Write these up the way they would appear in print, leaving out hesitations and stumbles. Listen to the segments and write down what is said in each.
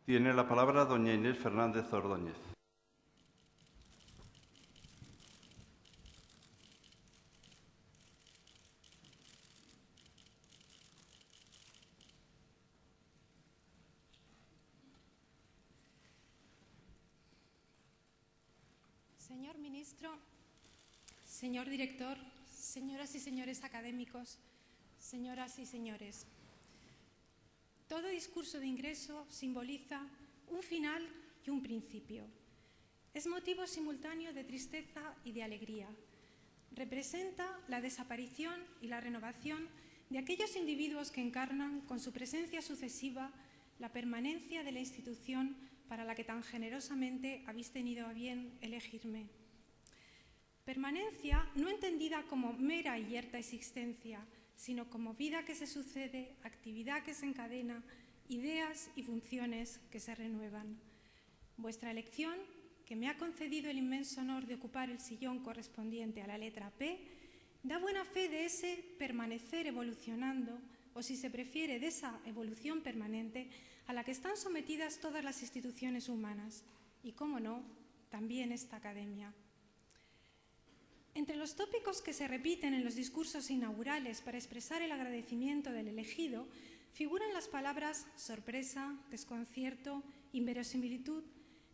Tiene la palabra doña Inés Fernández Ordóñez. Señor ministro, señor director, señoras y señores académicos, señoras y señores, todo discurso de ingreso simboliza un final y un principio. Es motivo simultáneo de tristeza y de alegría. Representa la desaparición y la renovación de aquellos individuos que encarnan con su presencia sucesiva la permanencia de la institución para la que tan generosamente habéis tenido a bien elegirme. Permanencia no entendida como mera y yerta existencia, sino como vida que se sucede, actividad que se encadena, ideas y funciones que se renuevan. Vuestra elección, que me ha concedido el inmenso honor de ocupar el sillón correspondiente a la letra P, da buena fe de ese permanecer evolucionando, o si se prefiere, de esa evolución permanente a la que están sometidas todas las instituciones humanas y, cómo no, también esta academia. Entre los tópicos que se repiten en los discursos inaugurales para expresar el agradecimiento del elegido figuran las palabras sorpresa, desconcierto, inverosimilitud,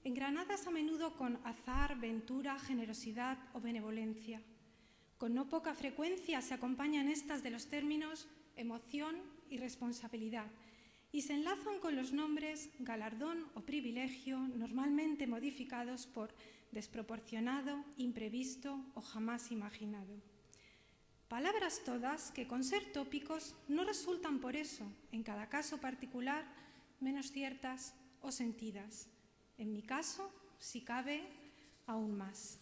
engranadas a menudo con azar, ventura, generosidad o benevolencia. Con no poca frecuencia se acompañan estas de los términos emoción y responsabilidad y se enlazan con los nombres galardón o privilegio, normalmente modificados por desproporcionado, imprevisto o jamás imaginado. Palabras todas que, con ser tópicos, no resultan por eso, en cada caso particular, menos ciertas o sentidas. En mi caso, si cabe, aún más.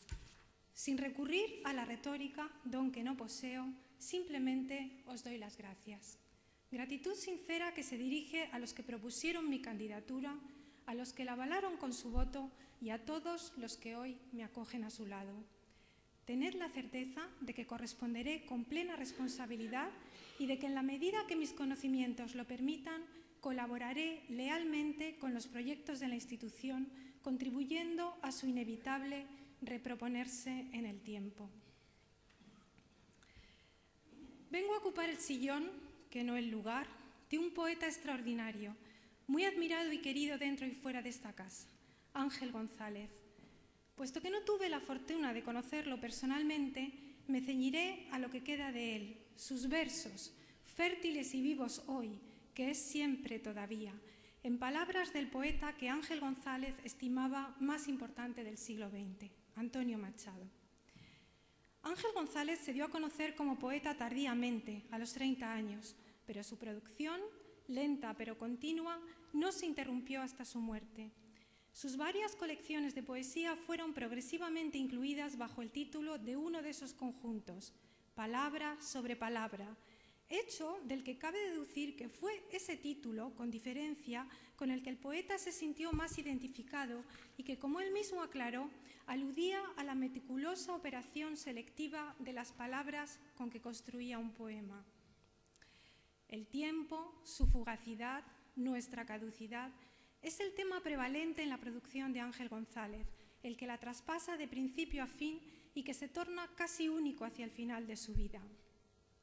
Sin recurrir a la retórica, don que no poseo, simplemente os doy las gracias. Gratitud sincera que se dirige a los que propusieron mi candidatura, a los que la avalaron con su voto y a todos los que hoy me acogen a su lado. Tened la certeza de que corresponderé con plena responsabilidad y de que en la medida que mis conocimientos lo permitan, colaboraré lealmente con los proyectos de la institución, contribuyendo a su inevitable reproponerse en el tiempo. Vengo a ocupar el sillón, que no el lugar, de un poeta extraordinario, muy admirado y querido dentro y fuera de esta casa, Ángel González. Puesto que no tuve la fortuna de conocerlo personalmente, me ceñiré a lo que queda de él, sus versos, fértiles y vivos hoy, que es siempre todavía, en palabras del poeta que Ángel González estimaba más importante del siglo XX, Antonio Machado. Ángel González se dio a conocer como poeta tardíamente, a los 30 años, pero su producción, lenta pero continua, no se interrumpió hasta su muerte. Sus varias colecciones de poesía fueron progresivamente incluidas bajo el título de uno de esos conjuntos, Palabra sobre Palabra, hecho del que cabe deducir que fue ese título, con diferencia, con el que el poeta se sintió más identificado y que, como él mismo aclaró, aludía a la meticulosa operación selectiva de las palabras con que construía un poema. El tiempo, su fugacidad, nuestra caducidad, es el tema prevalente en la producción de Ángel González, el que la traspasa de principio a fin y que se torna casi único hacia el final de su vida.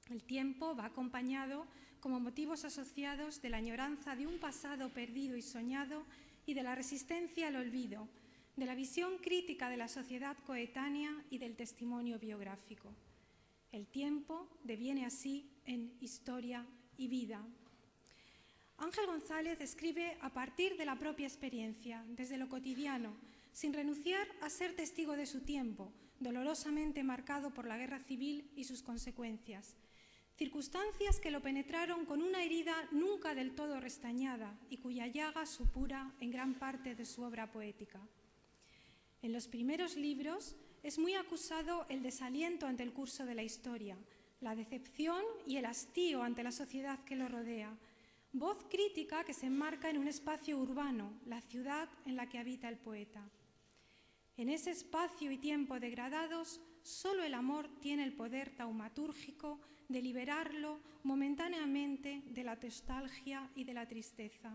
El tiempo va acompañado como motivos asociados de la añoranza de un pasado perdido y soñado y de la resistencia al olvido, de la visión crítica de la sociedad coetánea y del testimonio biográfico. El tiempo deviene así en historia y vida. Ángel González escribe a partir de la propia experiencia, desde lo cotidiano, sin renunciar a ser testigo de su tiempo, dolorosamente marcado por la guerra civil y sus consecuencias. Circunstancias que lo penetraron con una herida nunca del todo restañada y cuya llaga supura en gran parte de su obra poética. En los primeros libros es muy acusado el desaliento ante el curso de la historia, la decepción y el hastío ante la sociedad que lo rodea, voz crítica que se enmarca en un espacio urbano, la ciudad en la que habita el poeta. En ese espacio y tiempo degradados, solo el amor tiene el poder taumatúrgico de liberarlo momentáneamente de la nostalgia y de la tristeza.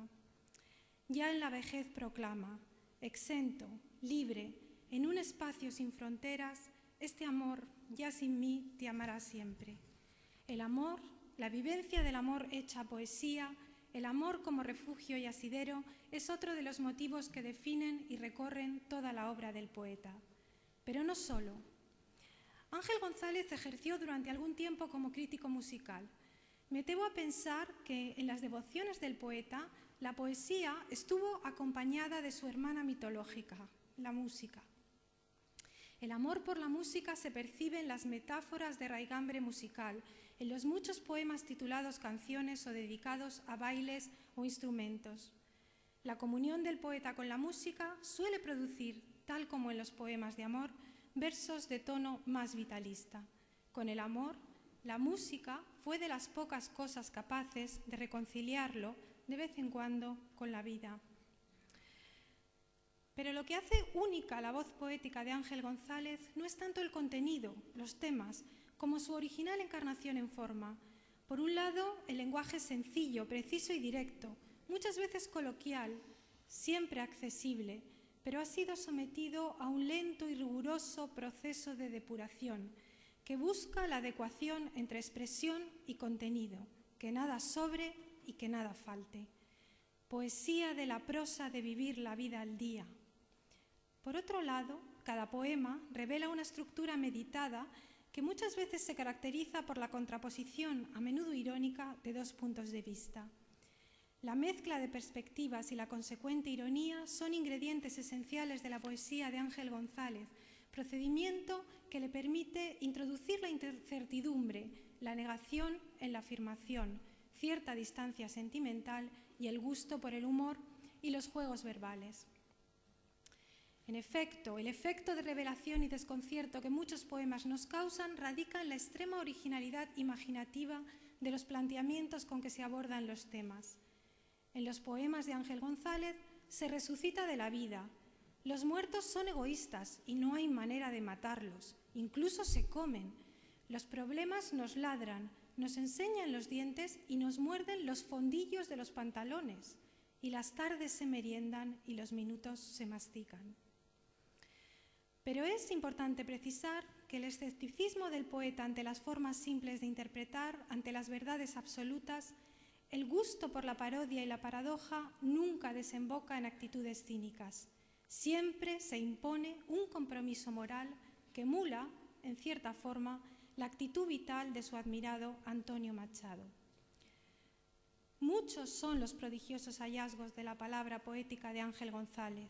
ya en la vejez proclama, exento, libre, en un espacio sin fronteras, este amor, ya sin mí, te amará siempre. El amor, la vivencia del amor hecha poesía, el amor como refugio y asidero, es otro de los motivos que definen y recorren toda la obra del poeta. Pero no solo. Ángel González ejerció durante algún tiempo como crítico musical. Me atrevo a pensar que en las devociones del poeta, la poesía estuvo acompañada de su hermana mitológica, la música. El amor por la música se percibe en las metáforas de raigambre musical, en los muchos poemas titulados canciones o dedicados a bailes o instrumentos. La comunión del poeta con la música suele producir, tal como en los poemas de amor, versos de tono más vitalista. Con el amor, la música fue de las pocas cosas capaces de reconciliarlo de vez en cuando con la vida. Pero lo que hace única la voz poética de Ángel González no es tanto el contenido, los temas, como su original encarnación en forma. Por un lado, el lenguaje sencillo, preciso y directo, muchas veces coloquial, siempre accesible, pero ha sido sometido a un lento y riguroso proceso de depuración que busca la adecuación entre expresión y contenido, que nada sobre y que nada falte. Poesía de la prosa de vivir la vida al día. Por otro lado, cada poema revela una estructura meditada que muchas veces se caracteriza por la contraposición, a menudo irónica, de dos puntos de vista. La mezcla de perspectivas y la consecuente ironía son ingredientes esenciales de la poesía de Ángel González, procedimiento que le permite introducir la incertidumbre, la negación en la afirmación, cierta distancia sentimental y el gusto por el humor y los juegos verbales. En efecto, el efecto de revelación y desconcierto que muchos poemas nos causan radica en la extrema originalidad imaginativa de los planteamientos con que se abordan los temas. En los poemas de Ángel González se resucita de la vida. Los muertos son egoístas y no hay manera de matarlos, incluso se comen. Los problemas nos ladran, nos enseñan los dientes y nos muerden los fondillos de los pantalones, y las tardes se meriendan y los minutos se mastican. Pero es importante precisar que el escepticismo del poeta ante las formas simples de interpretar, ante las verdades absolutas, el gusto por la parodia y la paradoja nunca desemboca en actitudes cínicas. Siempre se impone un compromiso moral que emula, en cierta forma, la actitud vital de su admirado Antonio Machado. Muchos son los prodigiosos hallazgos de la palabra poética de Ángel González.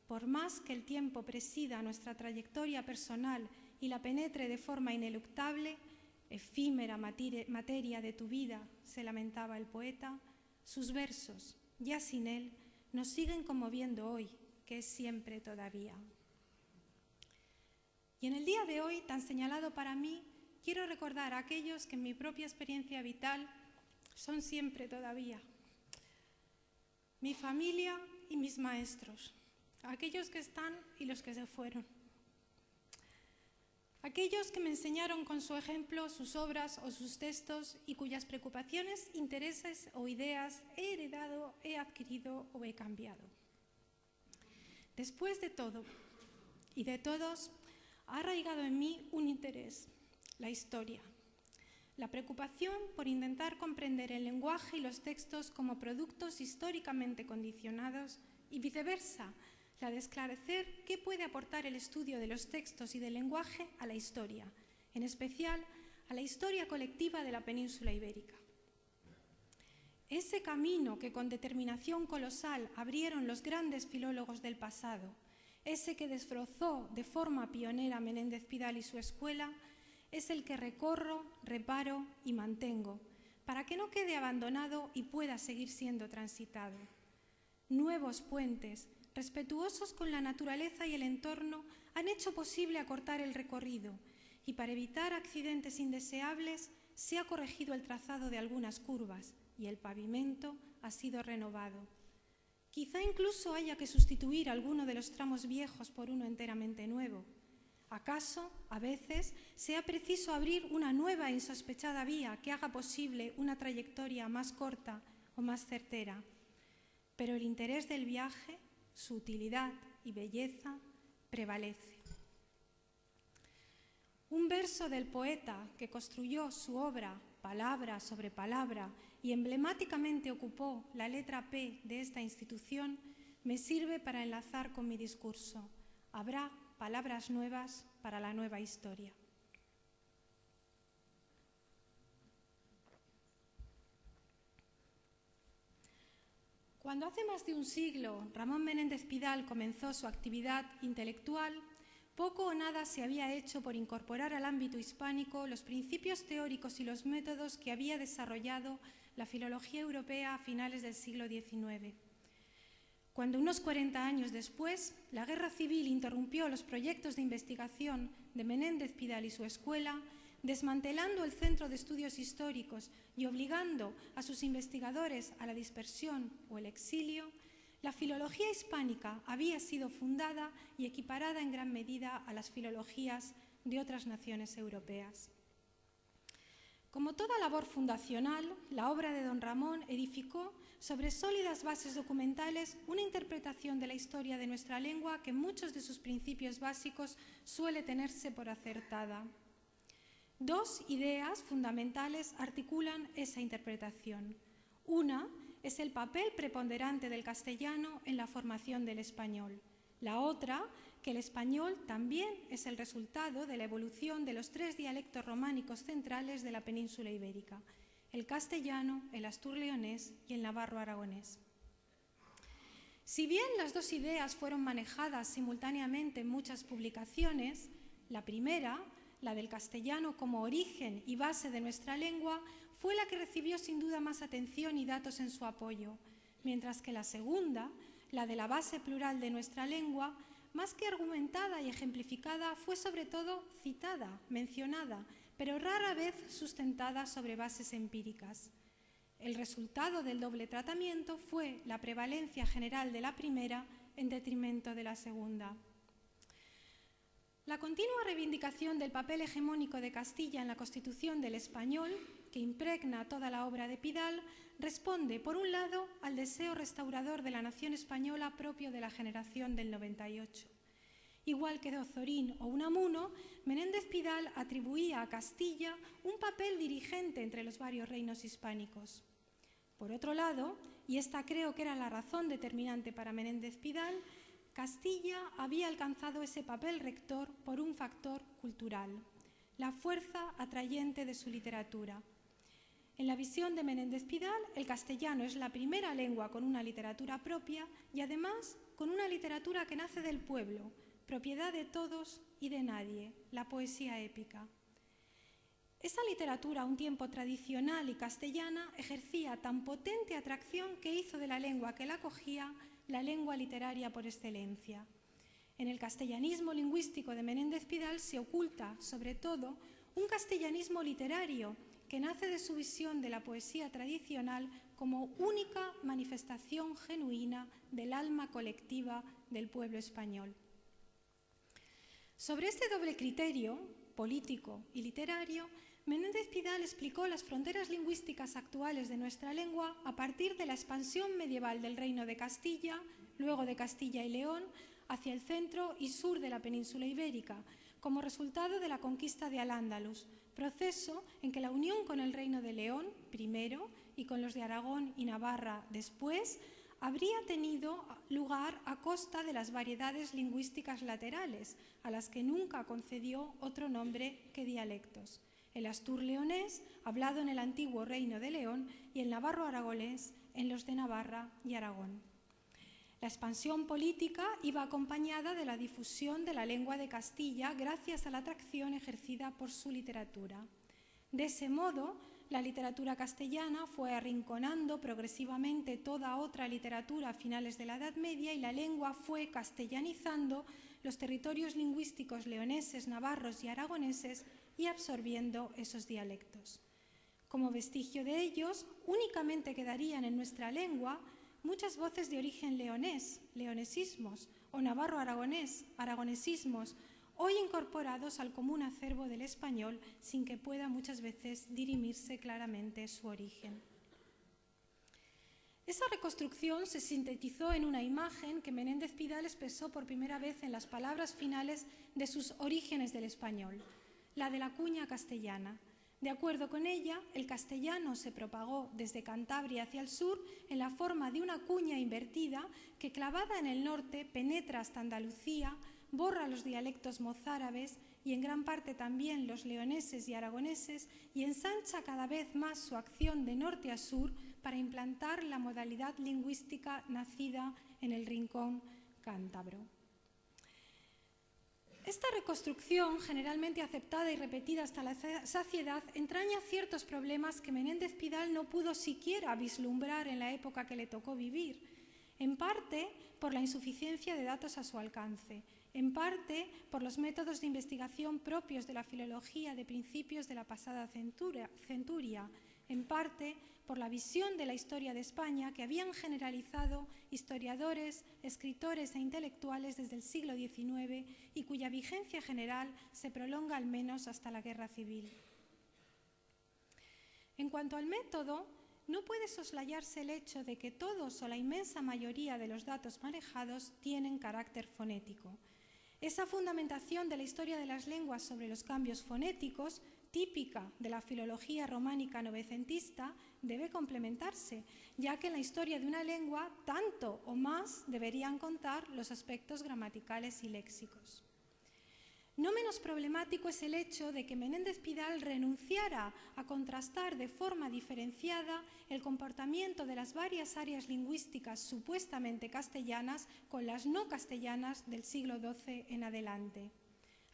Por más que el tiempo presida nuestra trayectoria personal y la penetre de forma ineluctable, efímera materia de tu vida, se lamentaba el poeta, sus versos, ya sin él, nos siguen conmoviendo hoy, que es siempre todavía. Y en el día de hoy, tan señalado para mí, quiero recordar a aquellos que en mi propia experiencia vital son siempre todavía. Mi familia y mis maestros. Aquellos que están y los que se fueron. Aquellos que me enseñaron con su ejemplo sus obras o sus textos y cuyas preocupaciones, intereses o ideas he heredado, he adquirido o he cambiado. Después de todo y de todos, ha arraigado en mí un interés, la historia. La preocupación por intentar comprender el lenguaje y los textos como productos históricamente condicionados y viceversa, la de esclarecer qué puede aportar el estudio de los textos y del lenguaje a la historia, en especial a la historia colectiva de la península ibérica. Ese camino que con determinación colosal abrieron los grandes filólogos del pasado, ese que desbrozó de forma pionera Menéndez Pidal y su escuela, es el que recorro, reparo y mantengo, para que no quede abandonado y pueda seguir siendo transitado. Nuevos puentes, respetuosos con la naturaleza y el entorno, han hecho posible acortar el recorrido y para evitar accidentes indeseables se ha corregido el trazado de algunas curvas y el pavimento ha sido renovado. Quizá incluso haya que sustituir alguno de los tramos viejos por uno enteramente nuevo. ¿Acaso, a veces, sea preciso abrir una nueva e insospechada vía que haga posible una trayectoria más corta o más certera? pero el interés del viaje, su utilidad y belleza prevalece. Un verso del poeta que construyó su obra palabra sobre palabra y emblemáticamente ocupó la letra P de esta institución me sirve para enlazar con mi discurso. Habrá palabras nuevas para la nueva historia. Cuando hace más de un siglo Ramón Menéndez Pidal comenzó su actividad intelectual, poco o nada se había hecho por incorporar al ámbito hispánico los principios teóricos y los métodos que había desarrollado la filología europea a finales del siglo XIX. Cuando unos 40 años después, la guerra civil interrumpió los proyectos de investigación de Menéndez Pidal y su escuela, desmantelando el Centro de Estudios Históricos y obligando a sus investigadores a la dispersión o el exilio, la filología hispánica había sido fundada y equiparada en gran medida a las filologías de otras naciones europeas. Como toda labor fundacional, la obra de don Ramón edificó sobre sólidas bases documentales una interpretación de la historia de nuestra lengua que en muchos de sus principios básicos suele tenerse por acertada. Dos ideas fundamentales articulan esa interpretación. Una es el papel preponderante del castellano en la formación del español. La otra, que el español también es el resultado de la evolución de los tres dialectos románicos centrales de la península ibérica, el castellano, el astur-leonés y el navarro-aragonés. Si bien las dos ideas fueron manejadas simultáneamente en muchas publicaciones, la primera, la del castellano como origen y base de nuestra lengua, fue la que recibió sin duda más atención y datos en su apoyo, mientras que la segunda, la de la base plural de nuestra lengua, más que argumentada y ejemplificada, fue sobre todo citada, mencionada, pero rara vez sustentada sobre bases empíricas. El resultado del doble tratamiento fue la prevalencia general de la primera en detrimento de la segunda. La continua reivindicación del papel hegemónico de Castilla en la Constitución del Español, que impregna toda la obra de Pidal, responde, por un lado, al deseo restaurador de la nación española propio de la generación del 98. Igual que de Ozorín o Unamuno, Menéndez Pidal atribuía a Castilla un papel dirigente entre los varios reinos hispánicos. Por otro lado, y esta creo que era la razón determinante para Menéndez Pidal, Castilla había alcanzado ese papel rector por un factor cultural, la fuerza atrayente de su literatura. En la visión de Menéndez Pidal, el castellano es la primera lengua con una literatura propia y además con una literatura que nace del pueblo, propiedad de todos y de nadie, la poesía épica. Esa literatura, a un tiempo tradicional y castellana, ejercía tan potente atracción que hizo de la lengua que la acogía la lengua literaria por excelencia. En el castellanismo lingüístico de Menéndez Pidal se oculta, sobre todo, un castellanismo literario que nace de su visión de la poesía tradicional como única manifestación genuina del alma colectiva del pueblo español. Sobre este doble criterio, político y literario, Menéndez Pidal explicó las fronteras lingüísticas actuales de nuestra lengua a partir de la expansión medieval del Reino de Castilla, luego de Castilla y León, hacia el centro y sur de la península ibérica, como resultado de la conquista de Al-Ándalus, proceso en que la unión con el Reino de León, primero, y con los de Aragón y Navarra, después, habría tenido lugar a costa de las variedades lingüísticas laterales, a las que nunca concedió otro nombre que dialectos. El astur-leonés, hablado en el antiguo Reino de León, y el navarro-aragonés en los de Navarra y Aragón. La expansión política iba acompañada de la difusión de la lengua de Castilla gracias a la atracción ejercida por su literatura. De ese modo, la literatura castellana fue arrinconando progresivamente toda otra literatura a finales de la Edad Media y la lengua fue castellanizando los territorios lingüísticos leoneses, navarros y aragoneses y absorbiendo esos dialectos. Como vestigio de ellos, únicamente quedarían en nuestra lengua muchas voces de origen leonés, leonesismos, o navarro-aragonés, aragonesismos, hoy incorporados al común acervo del español sin que pueda muchas veces dirimirse claramente su origen. Esa reconstrucción se sintetizó en una imagen que Menéndez Pidal expresó por primera vez en las palabras finales de sus Orígenes del español, la de la cuña castellana. De acuerdo con ella, el castellano se propagó desde Cantabria hacia el sur en la forma de una cuña invertida que, clavada en el norte, penetra hasta Andalucía, borra los dialectos mozárabes y en gran parte también los leoneses y aragoneses y ensancha cada vez más su acción de norte a sur para implantar la modalidad lingüística nacida en el rincón cántabro. Esta reconstrucción, generalmente aceptada y repetida hasta la saciedad, entraña ciertos problemas que Menéndez Pidal no pudo siquiera vislumbrar en la época que le tocó vivir, en parte por la insuficiencia de datos a su alcance, en parte por los métodos de investigación propios de la filología de principios de la pasada centuria, en parte por la visión de la historia de España que habían generalizado historiadores, escritores e intelectuales desde el siglo XIX y cuya vigencia general se prolonga al menos hasta la Guerra Civil. En cuanto al método, no puede soslayarse el hecho de que todos o la inmensa mayoría de los datos manejados tienen carácter fonético. Esa fundamentación de la historia de las lenguas sobre los cambios fonéticos, típica de la filología románica novecentista, debe complementarse, ya que en la historia de una lengua tanto o más deberían contar los aspectos gramaticales y léxicos. No menos problemático es el hecho de que Menéndez Pidal renunciara a contrastar de forma diferenciada el comportamiento de las varias áreas lingüísticas supuestamente castellanas con las no castellanas del siglo XII en adelante.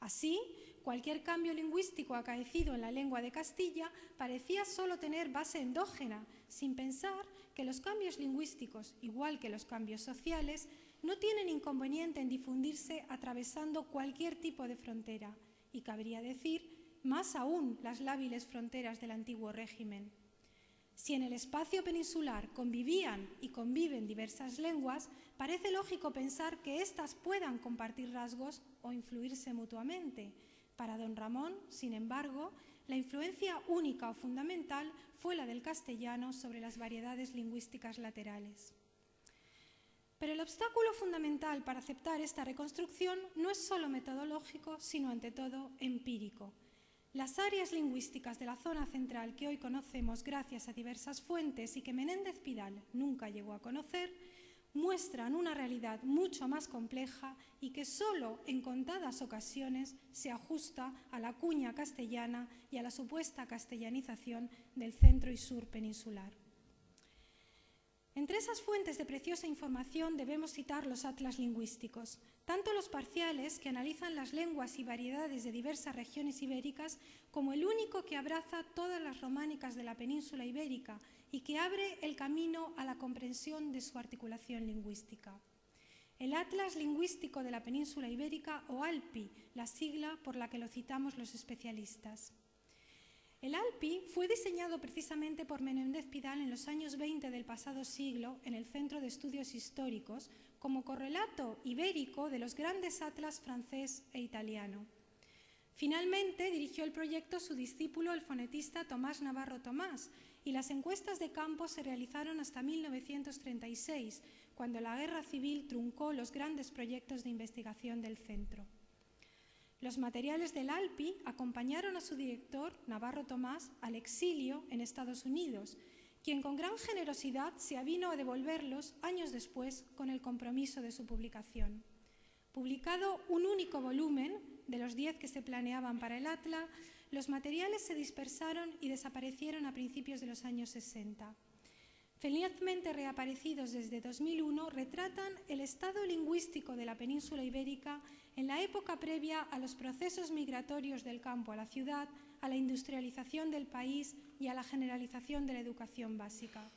Así, cualquier cambio lingüístico acaecido en la lengua de Castilla parecía solo tener base endógena, sin pensar que los cambios lingüísticos, igual que los cambios sociales, no tienen inconveniente en difundirse atravesando cualquier tipo de frontera, y cabría decir, más aún, las lábiles fronteras del antiguo régimen. Si en el espacio peninsular convivían y conviven diversas lenguas, parece lógico pensar que éstas puedan compartir rasgos o influirse mutuamente. Para don Ramón, sin embargo, la influencia única o fundamental fue la del castellano sobre las variedades lingüísticas laterales. Pero el obstáculo fundamental para aceptar esta reconstrucción no es solo metodológico, sino ante todo empírico. Las áreas lingüísticas de la zona central que hoy conocemos gracias a diversas fuentes y que Menéndez Pidal nunca llegó a conocer, muestran una realidad mucho más compleja y que solo en contadas ocasiones se ajusta a la cuña castellana y a la supuesta castellanización del centro y sur peninsular. Entre esas fuentes de preciosa información debemos citar los atlas lingüísticos, tanto los parciales que analizan las lenguas y variedades de diversas regiones ibéricas, como el único que abraza todas las románicas de la península ibérica y que abre el camino a la comprensión de su articulación lingüística. El Atlas Lingüístico de la Península Ibérica, o ALPI, la sigla por la que lo citamos los especialistas. El ALPI fue diseñado precisamente por Menéndez Pidal en los años 20 del pasado siglo en el Centro de Estudios Históricos como correlato ibérico de los grandes atlas francés e italiano. Finalmente dirigió el proyecto su discípulo, el fonetista Tomás Navarro Tomás, y las encuestas de campo se realizaron hasta 1936, cuando la Guerra Civil truncó los grandes proyectos de investigación del centro. Los materiales del ALPI acompañaron a su director, Navarro Tomás, al exilio en Estados Unidos, quien con gran generosidad se avino a devolverlos años después con el compromiso de su publicación. Publicado un único volumen, de los 10 que se planeaban para el Atlas, los materiales se dispersaron y desaparecieron a principios de los años 60. Felizmente reaparecidos desde 2001, retratan el estado lingüístico de la península ibérica en la época previa a los procesos migratorios del campo a la ciudad, a la industrialización del país y a la generalización de la educación básica.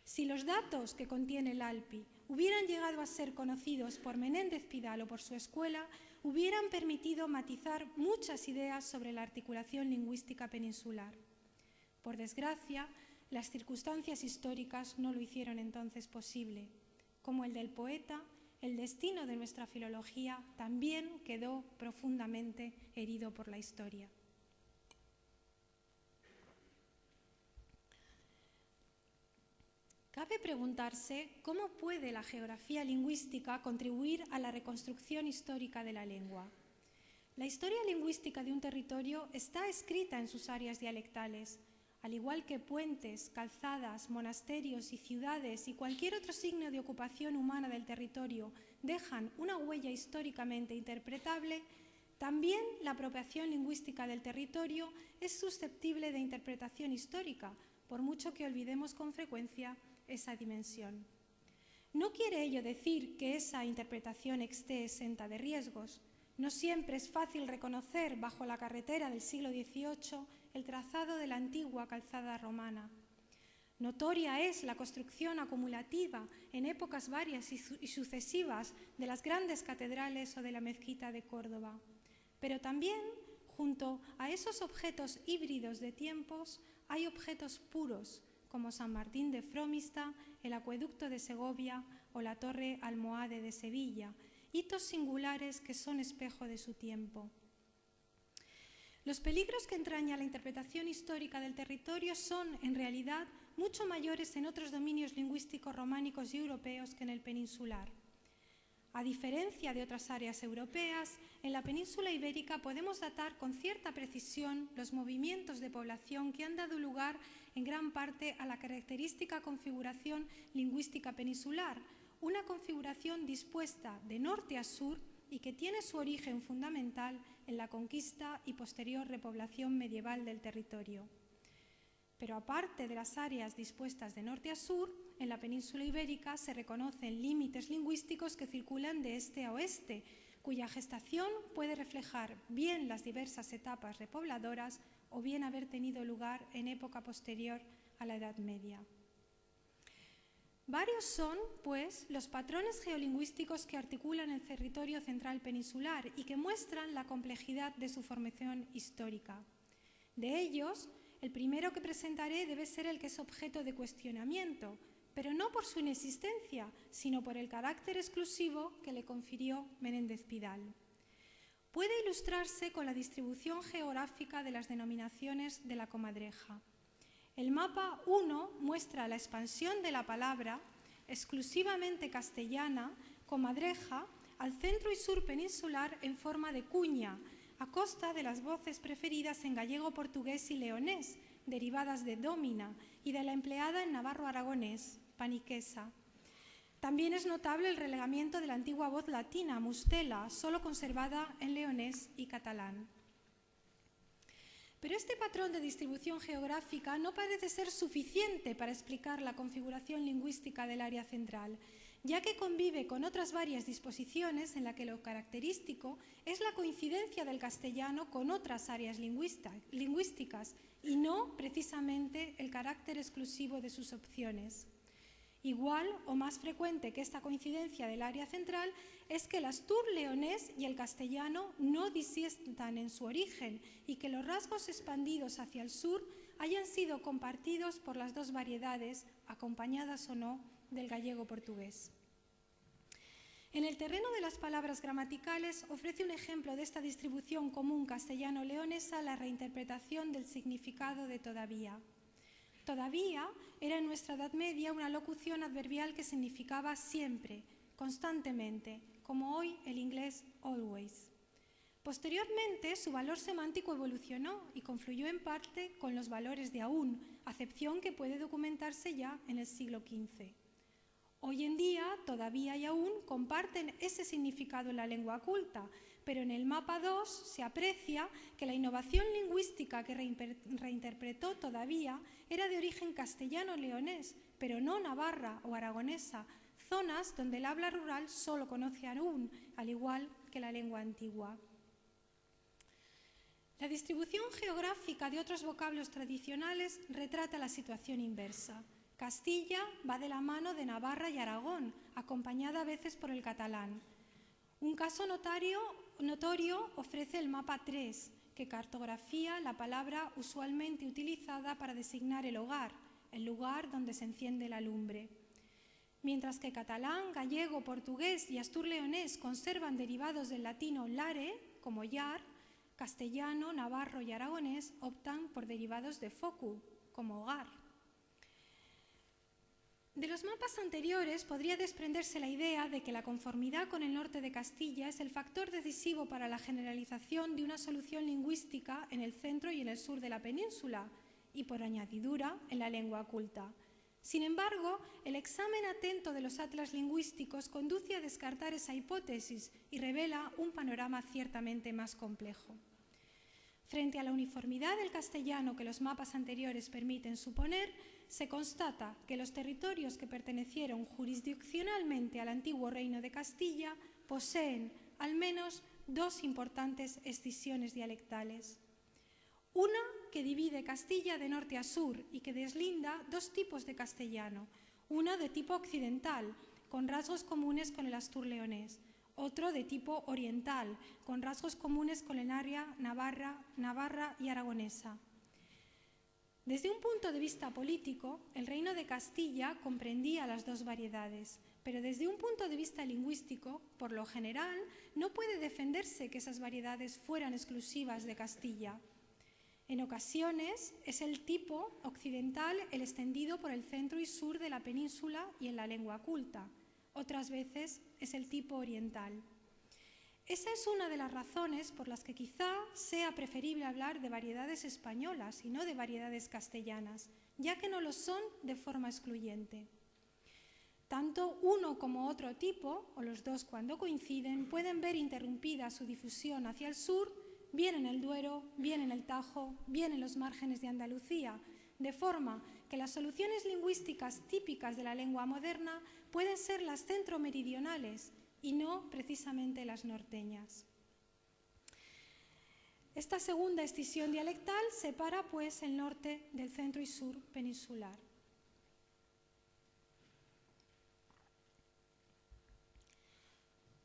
Si los datos que contiene el ALPI hubieran llegado a ser conocidos por Menéndez Pidal o por su escuela, hubieran permitido matizar muchas ideas sobre la articulación lingüística peninsular. Por desgracia, las circunstancias históricas no lo hicieron entonces posible. Como el del poeta, el destino de nuestra filología también quedó profundamente herido por la historia. Cabe preguntarse cómo puede la geografía lingüística contribuir a la reconstrucción histórica de la lengua. La historia lingüística de un territorio está escrita en sus áreas dialectales, al igual que puentes, calzadas, monasterios y ciudades y cualquier otro signo de ocupación humana del territorio dejan una huella históricamente interpretable. También la apropiación lingüística del territorio es susceptible de interpretación histórica, por mucho que olvidemos con frecuencia esa dimensión. No quiere ello decir que esa interpretación esté exenta de riesgos. No siempre es fácil reconocer bajo la carretera del siglo XVIII el trazado de la antigua calzada romana. Notoria es la construcción acumulativa en épocas varias y sucesivas de las grandes catedrales o de la mezquita de Córdoba. Pero también, junto a esos objetos híbridos de tiempos, hay objetos puros, como San Martín de Fromista, el acueducto de Segovia o la torre almohade de Sevilla, hitos singulares que son espejo de su tiempo. Los peligros que entraña la interpretación histórica del territorio son, en realidad, mucho mayores en otros dominios lingüísticos románicos y europeos que en el peninsular. A diferencia de otras áreas europeas, en la península ibérica podemos datar con cierta precisión los movimientos de población que han dado lugar en gran parte a la característica configuración lingüística peninsular, una configuración dispuesta de norte a sur y que tiene su origen fundamental en la conquista y posterior repoblación medieval del territorio. Pero aparte de las áreas dispuestas de norte a sur, en la península ibérica se reconocen límites lingüísticos que circulan de este a oeste, cuya gestación puede reflejar bien las diversas etapas repobladoras o bien haber tenido lugar en época posterior a la Edad Media. Varios son, pues, los patrones geolingüísticos que articulan el territorio central peninsular y que muestran la complejidad de su formación histórica. De ellos, el primero que presentaré debe ser el que es objeto de cuestionamiento, pero no por su inexistencia, sino por el carácter exclusivo que le confirió Menéndez Pidal. Puede ilustrarse con la distribución geográfica de las denominaciones de la comadreja. El mapa 1 muestra la expansión de la palabra, exclusivamente castellana, comadreja, al centro y sur peninsular en forma de cuña, a costa de las voces preferidas en gallego, portugués y leonés, derivadas de dómina, y de la empleada en navarro-aragonés, paniquesa. También es notable el relegamiento de la antigua voz latina, mustela, solo conservada en leonés y catalán. Pero este patrón de distribución geográfica no parece ser suficiente para explicar la configuración lingüística del área central, ya que convive con otras varias disposiciones en la que lo característico es la coincidencia del castellano con otras áreas lingüísticas y no precisamente el carácter exclusivo de sus opciones. Igual o más frecuente que esta coincidencia del área central es que el astur-leonés y el castellano no disientan en su origen y que los rasgos expandidos hacia el sur hayan sido compartidos por las dos variedades, acompañadas o no del gallego-portugués. En el terreno de las palabras gramaticales ofrece un ejemplo de esta distribución común castellano-leonesa la reinterpretación del significado de todavía. Todavía era en nuestra Edad Media una locución adverbial que significaba siempre, constantemente, como hoy el inglés always. Posteriormente, su valor semántico evolucionó y confluyó en parte con los valores de aún, acepción que puede documentarse ya en el siglo XV. Hoy en día, todavía y aún comparten ese significado en la lengua culta, pero en el mapa 2 se aprecia que la innovación lingüística que reinterpretó todavía era de origen castellano-leonés, pero no navarra o aragonesa, zonas donde el habla rural solo conoce aún, al igual que la lengua antigua. La distribución geográfica de otros vocablos tradicionales retrata la situación inversa. Castilla va de la mano de Navarra y Aragón, acompañada a veces por el catalán. Un caso notorio ofrece el mapa 3, que cartografía la palabra usualmente utilizada para designar el hogar, el lugar donde se enciende la lumbre. Mientras que catalán, gallego, portugués y astur-leonés conservan derivados del latino lare, como llar, castellano, navarro y aragonés optan por derivados de focu, como hogar. De los mapas anteriores podría desprenderse la idea de que la conformidad con el norte de Castilla es el factor decisivo para la generalización de una solución lingüística en el centro y en el sur de la península, y por añadidura en la lengua culta. Sin embargo, el examen atento de los atlas lingüísticos conduce a descartar esa hipótesis y revela un panorama ciertamente más complejo. Frente a la uniformidad del castellano que los mapas anteriores permiten suponer, se constata que los territorios que pertenecieron jurisdiccionalmente al antiguo Reino de Castilla poseen al menos dos importantes escisiones dialectales. Una que divide Castilla de norte a sur y que deslinda dos tipos de castellano, una de tipo occidental, con rasgos comunes con el astur-leonés, otro de tipo oriental, con rasgos comunes con el área navarra y aragonesa. Desde un punto de vista político, el Reino de Castilla comprendía las dos variedades, pero desde un punto de vista lingüístico, por lo general, no puede defenderse que esas variedades fueran exclusivas de Castilla. En ocasiones es el tipo occidental el extendido por el centro y sur de la península y en la lengua culta. Otras veces es el tipo oriental. Esa es una de las razones por las que quizá sea preferible hablar de variedades españolas y no de variedades castellanas, ya que no lo son de forma excluyente. Tanto uno como otro tipo, o los dos cuando coinciden, pueden ver interrumpida su difusión hacia el sur, bien en el Duero, bien en el Tajo, bien en los márgenes de Andalucía, de forma que las soluciones lingüísticas típicas de la lengua moderna pueden ser las centromeridionales y no precisamente las norteñas. Esta segunda escisión dialectal separa, pues, el norte del centro y sur peninsular.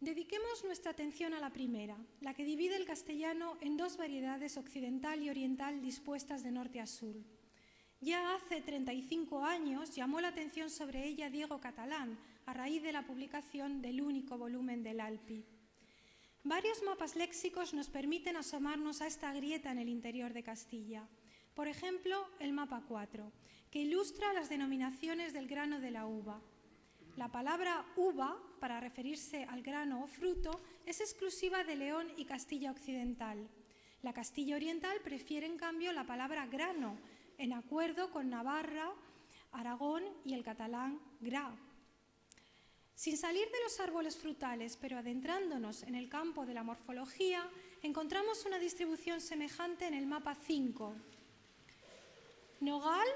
Dediquemos nuestra atención a la primera, la que divide el castellano en dos variedades occidental y oriental dispuestas de norte a sur. Ya hace 35 años llamó la atención sobre ella Diego Catalán, a raíz de la publicación del único volumen del Alpi. Varios mapas léxicos nos permiten asomarnos a esta grieta en el interior de Castilla. Por ejemplo, el mapa 4, que ilustra las denominaciones del grano de la uva. La palabra uva, para referirse al grano o fruto, es exclusiva de León y Castilla Occidental. La Castilla Oriental prefiere, en cambio, la palabra grano, en acuerdo con Navarra, Aragón y el catalán gra. Sin salir de los árboles frutales, pero adentrándonos en el campo de la morfología, encontramos una distribución semejante en el mapa 5. Nogal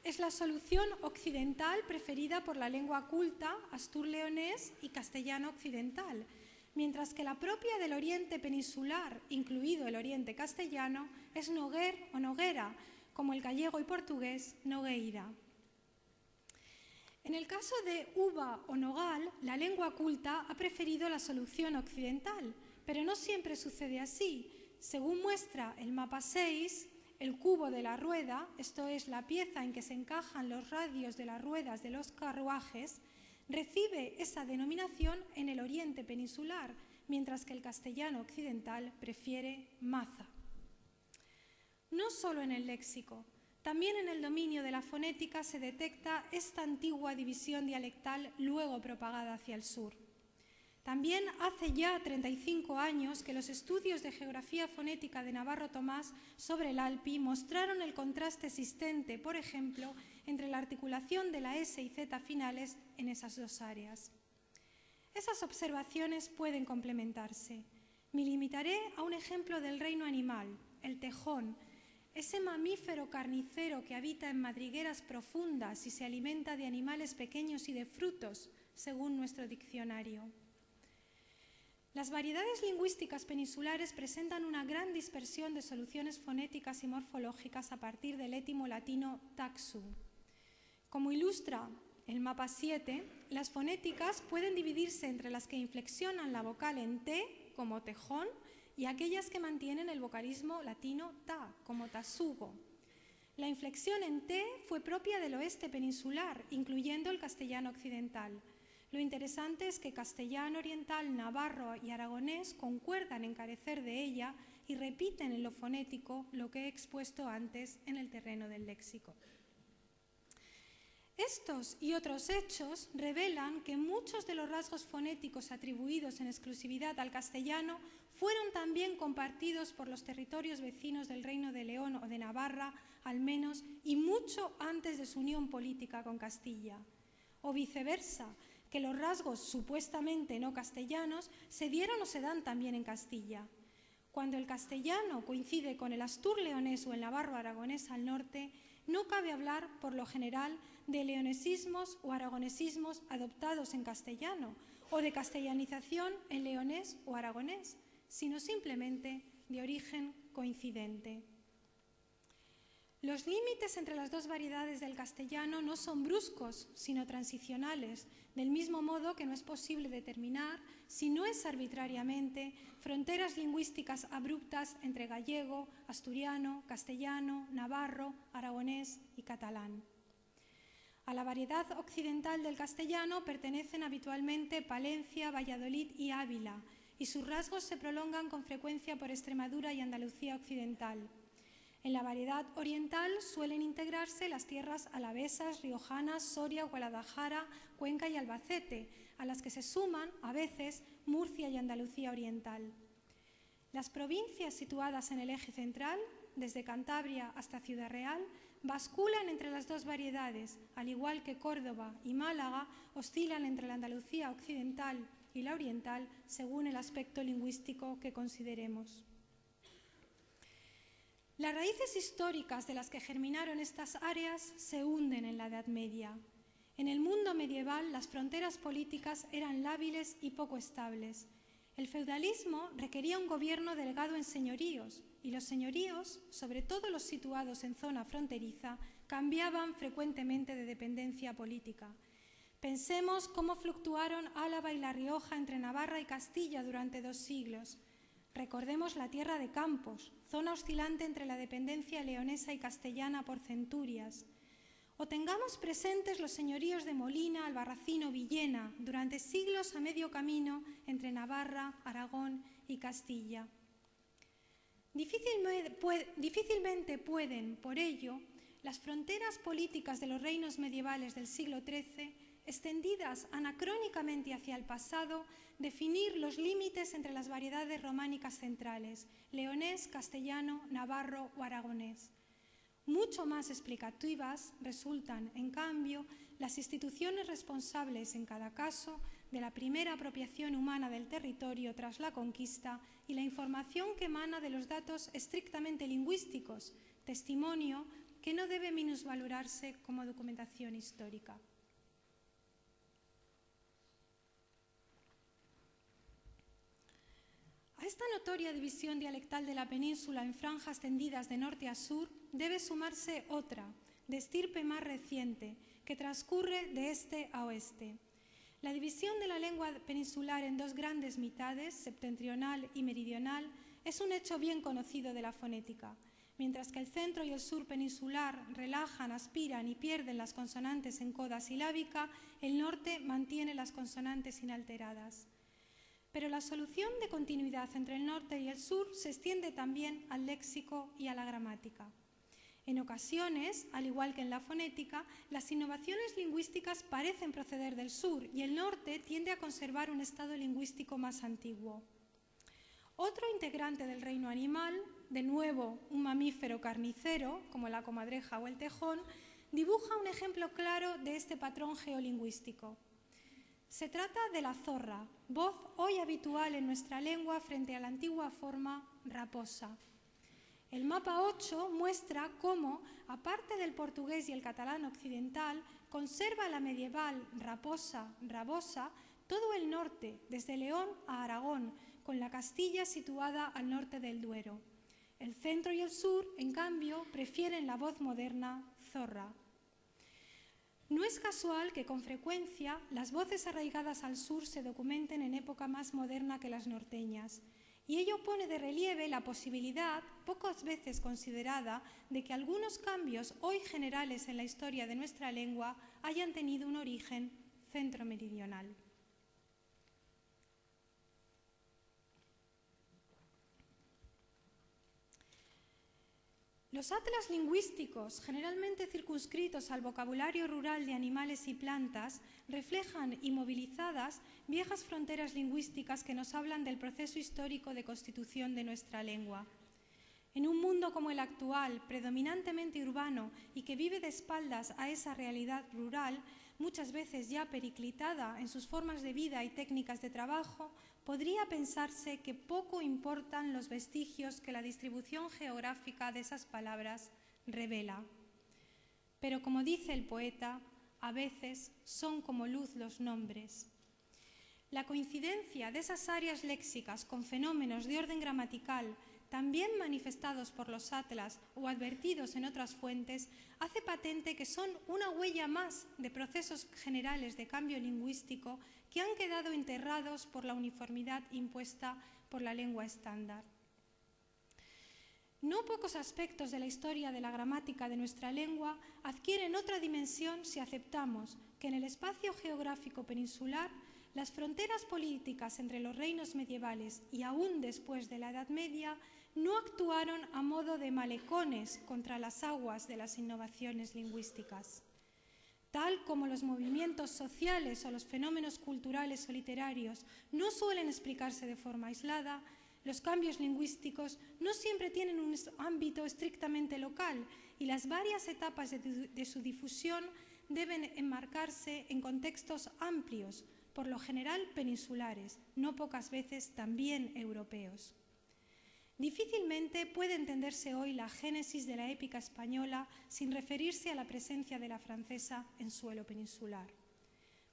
es la solución occidental preferida por la lengua culta, astur-leonés y castellano occidental, mientras que la propia del oriente peninsular, incluido el oriente castellano, es noguer o noguera, como el gallego y portugués nogueira. En el caso de uva o nogal, la lengua culta ha preferido la solución occidental, pero no siempre sucede así. Según muestra el mapa 6, el cubo de la rueda, esto es la pieza en que se encajan los radios de las ruedas de los carruajes, recibe esa denominación en el oriente peninsular, mientras que el castellano occidental prefiere maza. No solo en el léxico, también en el dominio de la fonética se detecta esta antigua división dialectal luego propagada hacia el sur. También hace ya 35 años que los estudios de geografía fonética de Navarro Tomás sobre el Alpi mostraron el contraste existente, por ejemplo, entre la articulación de la S y Z finales en esas dos áreas. Esas observaciones pueden complementarse. Me limitaré a un ejemplo del reino animal, el tejón, ese mamífero carnicero que habita en madrigueras profundas y se alimenta de animales pequeños y de frutos, según nuestro diccionario. Las variedades lingüísticas peninsulares presentan una gran dispersión de soluciones fonéticas y morfológicas a partir del étimo latino taxu. Como ilustra el mapa 7, las fonéticas pueden dividirse entre las que inflexionan la vocal en T, como tejón, y aquellas que mantienen el vocalismo latino ta, como tasugo. La inflexión en T fue propia del oeste peninsular, incluyendo el castellano occidental. Lo interesante es que castellano oriental, navarro y aragonés concuerdan en carecer de ella y repiten en lo fonético lo que he expuesto antes en el terreno del léxico. Estos y otros hechos revelan que muchos de los rasgos fonéticos atribuidos en exclusividad al castellano fueron también compartidos por los territorios vecinos del Reino de León o de Navarra, al menos, y mucho antes de su unión política con Castilla. O viceversa, que los rasgos supuestamente no castellanos se dieron o se dan también en Castilla. Cuando el castellano coincide con el astur-leonés o el navarro-aragonés al norte, no cabe hablar, por lo general, de leonesismos o aragonesismos adoptados en castellano o de castellanización en leonés o aragonés, sino simplemente de origen coincidente. Los límites entre las dos variedades del castellano no son bruscos, sino transicionales, del mismo modo que no es posible determinar, si no es arbitrariamente, fronteras lingüísticas abruptas entre gallego, asturiano, castellano, navarro, aragonés y catalán. A la variedad occidental del castellano pertenecen habitualmente Palencia, Valladolid y Ávila, y sus rasgos se prolongan con frecuencia por Extremadura y Andalucía occidental. En la variedad oriental suelen integrarse las tierras alavesas, riojanas, Soria, Guadalajara, Cuenca y Albacete, a las que se suman, a veces, Murcia y Andalucía oriental. Las provincias situadas en el eje central, desde Cantabria hasta Ciudad Real, basculan entre las dos variedades, al igual que Córdoba y Málaga oscilan entre la Andalucía occidental y la oriental según el aspecto lingüístico que consideremos. Las raíces históricas de las que germinaron estas áreas se hunden en la Edad Media. En el mundo medieval las fronteras políticas eran lábiles y poco estables. El feudalismo requería un gobierno delegado en señoríos, y los señoríos, sobre todo los situados en zona fronteriza, cambiaban frecuentemente de dependencia política. Pensemos cómo fluctuaron Álava y La Rioja entre Navarra y Castilla durante 2 siglos. Recordemos la Tierra de Campos, zona oscilante entre la dependencia leonesa y castellana por centurias. O tengamos presentes los señoríos de Molina, Albarracín o Villena, durante siglos a medio camino entre Navarra, Aragón y Castilla. Difícilmente pueden, por ello, las fronteras políticas de los reinos medievales del siglo XIII, extendidas anacrónicamente hacia el pasado, definir los límites entre las variedades románicas centrales, leonés, castellano, navarro o aragonés. Mucho más explicativas resultan, en cambio, las instituciones responsables en cada caso de la primera apropiación humana del territorio tras la conquista y la información que emana de los datos estrictamente lingüísticos, testimonio que no debe minusvalorarse como documentación histórica. A esta notoria división dialectal de la península en franjas tendidas de norte a sur debe sumarse otra, de estirpe más reciente, que transcurre de este a oeste. La división de la lengua peninsular en 2 grandes mitades, septentrional y meridional, es un hecho bien conocido de la fonética. Mientras que el centro y el sur peninsular relajan, aspiran y pierden las consonantes en coda silábica, el norte mantiene las consonantes inalteradas. Pero la solución de continuidad entre el norte y el sur se extiende también al léxico y a la gramática. En ocasiones, al igual que en la fonética, las innovaciones lingüísticas parecen proceder del sur y el norte tiende a conservar un estado lingüístico más antiguo. Otro integrante del reino animal, de nuevo un mamífero carnicero, como la comadreja o el tejón, dibuja un ejemplo claro de este patrón geolingüístico. Se trata de la zorra, voz hoy habitual en nuestra lengua frente a la antigua forma raposa. El mapa 8 muestra cómo, aparte del portugués y el catalán occidental, conserva la medieval raposa, rabosa, todo el norte, desde León a Aragón, con la Castilla situada al norte del Duero. El centro y el sur, en cambio, prefieren la voz moderna zorra. No es casual que con frecuencia las voces arraigadas al sur se documenten en época más moderna que las norteñas, y ello pone de relieve la posibilidad, pocas veces considerada, de que algunos cambios hoy generales en la historia de nuestra lengua hayan tenido un origen centromeridional. Los atlas lingüísticos, generalmente circunscritos al vocabulario rural de animales y plantas, reflejan inmovilizadas viejas fronteras lingüísticas que nos hablan del proceso histórico de constitución de nuestra lengua. En un mundo como el actual, predominantemente urbano y que vive de espaldas a esa realidad rural, muchas veces ya periclitada en sus formas de vida y técnicas de trabajo, podría pensarse que poco importan los vestigios que la distribución geográfica de esas palabras revela. Pero como dice el poeta, a veces son como luz los nombres. La coincidencia de esas áreas léxicas con fenómenos de orden gramatical, también manifestados por los atlas o advertidos en otras fuentes, hace patente que son una huella más de procesos generales de cambio lingüístico que han quedado enterrados por la uniformidad impuesta por la lengua estándar. No pocos aspectos de la historia de la gramática de nuestra lengua adquieren otra dimensión si aceptamos que en el espacio geográfico peninsular las fronteras políticas entre los reinos medievales y aún después de la Edad Media no actuaron a modo de malecones contra las aguas de las innovaciones lingüísticas. Tal como los movimientos sociales o los fenómenos culturales o literarios no suelen explicarse de forma aislada, los cambios lingüísticos no siempre tienen un ámbito estrictamente local y las varias etapas de su difusión deben enmarcarse en contextos amplios, por lo general peninsulares, no pocas veces también europeos. Difícilmente puede entenderse hoy la génesis de la épica española sin referirse a la presencia de la francesa en suelo peninsular.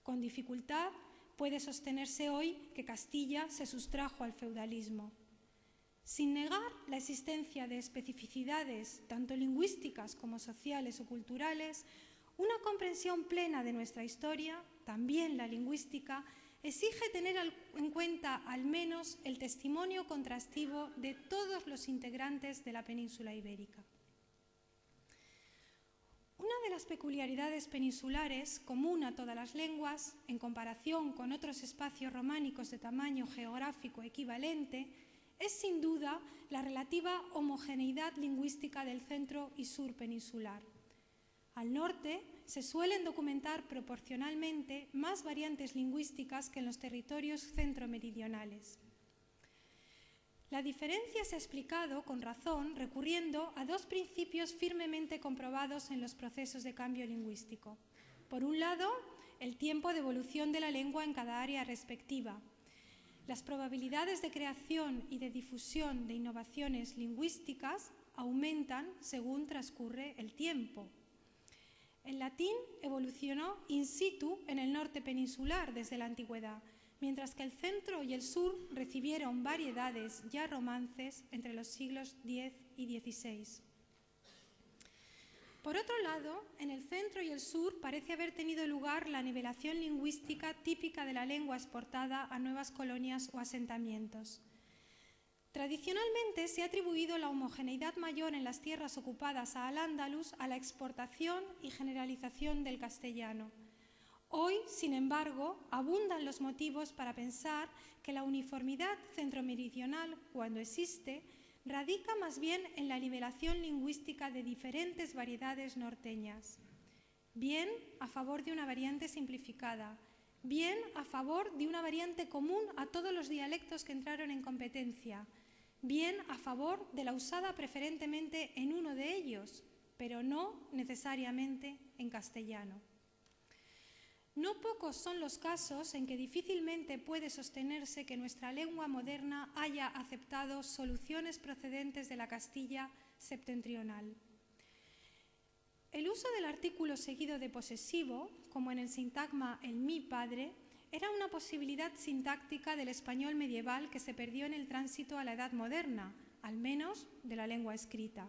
Con dificultad puede sostenerse hoy que Castilla se sustrajo al feudalismo. Sin negar la existencia de especificidades tanto lingüísticas como sociales o culturales, una comprensión plena de nuestra historia, también la lingüística, exige tener en cuenta al menos el testimonio contrastivo de todos los integrantes de la península ibérica. Una de las peculiaridades peninsulares, común a todas las lenguas, en comparación con otros espacios románicos de tamaño geográfico equivalente, es sin duda la relativa homogeneidad lingüística del centro y sur peninsular. Al norte se suelen documentar proporcionalmente más variantes lingüísticas que en los territorios centromeridionales. La diferencia se ha explicado con razón recurriendo a dos principios firmemente comprobados en los procesos de cambio lingüístico. Por un lado, el tiempo de evolución de la lengua en cada área respectiva. Las probabilidades de creación y de difusión de innovaciones lingüísticas aumentan según transcurre el tiempo. El latín evolucionó in situ en el norte peninsular desde la antigüedad, mientras que el centro y el sur recibieron variedades ya romances entre los siglos X y XVI. Por otro lado, en el centro y el sur parece haber tenido lugar la nivelación lingüística típica de la lengua exportada a nuevas colonias o asentamientos. Tradicionalmente se ha atribuido la homogeneidad mayor en las tierras ocupadas a Al-Ándalus a la exportación y generalización del castellano. Hoy, sin embargo, abundan los motivos para pensar que la uniformidad centromeridional, cuando existe, radica más bien en la nivelación lingüística de diferentes variedades norteñas, bien a favor de una variante simplificada, bien a favor de una variante común a todos los dialectos que entraron en competencia, bien a favor de la usada preferentemente en uno de ellos, pero no necesariamente en castellano. No pocos son los casos en que difícilmente puede sostenerse que nuestra lengua moderna haya aceptado soluciones procedentes de la Castilla septentrional. El uso del artículo seguido de posesivo, como en el sintagma el mi padre, era una posibilidad sintáctica del español medieval que se perdió en el tránsito a la edad moderna, al menos de la lengua escrita.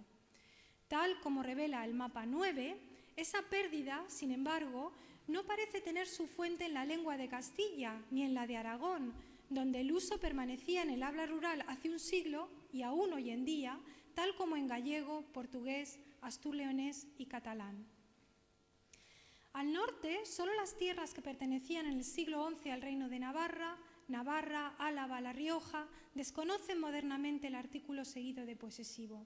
Tal como revela el mapa 9, esa pérdida, sin embargo, no parece tener su fuente en la lengua de Castilla ni en la de Aragón, donde el uso permanecía en el habla rural hace un siglo y aún hoy en día, tal como en gallego, portugués, astur-leonés y catalán. Al norte, solo las tierras que pertenecían en el siglo XI al reino de Navarra, Álava, La Rioja, desconocen modernamente el artículo seguido de posesivo.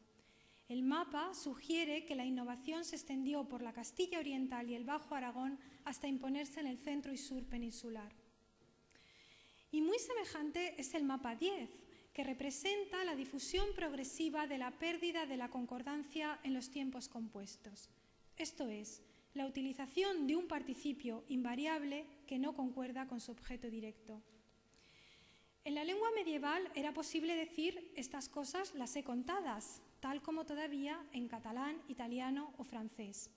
El mapa sugiere que la innovación se extendió por la Castilla Oriental y el Bajo Aragón hasta imponerse en el centro y sur peninsular. Y muy semejante es el mapa 10, que representa la difusión progresiva de la pérdida de la concordancia en los tiempos compuestos. Esto es, la utilización de un participio invariable que no concuerda con su objeto directo. En la lengua medieval era posible decir estas cosas las he contadas, tal como todavía en catalán, italiano o francés.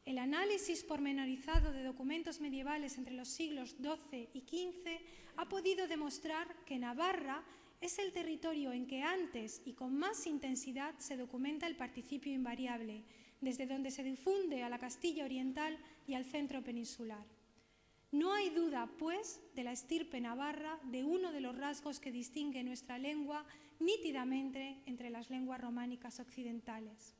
El análisis pormenorizado de documentos medievales entre los siglos XII y XV ha podido demostrar que Navarra es el territorio en que antes y con más intensidad se documenta el participio invariable, desde donde se difunde a la Castilla Oriental y al centro peninsular. No hay duda, pues, de la estirpe navarra de uno de los rasgos que distingue nuestra lengua nítidamente entre las lenguas románicas occidentales.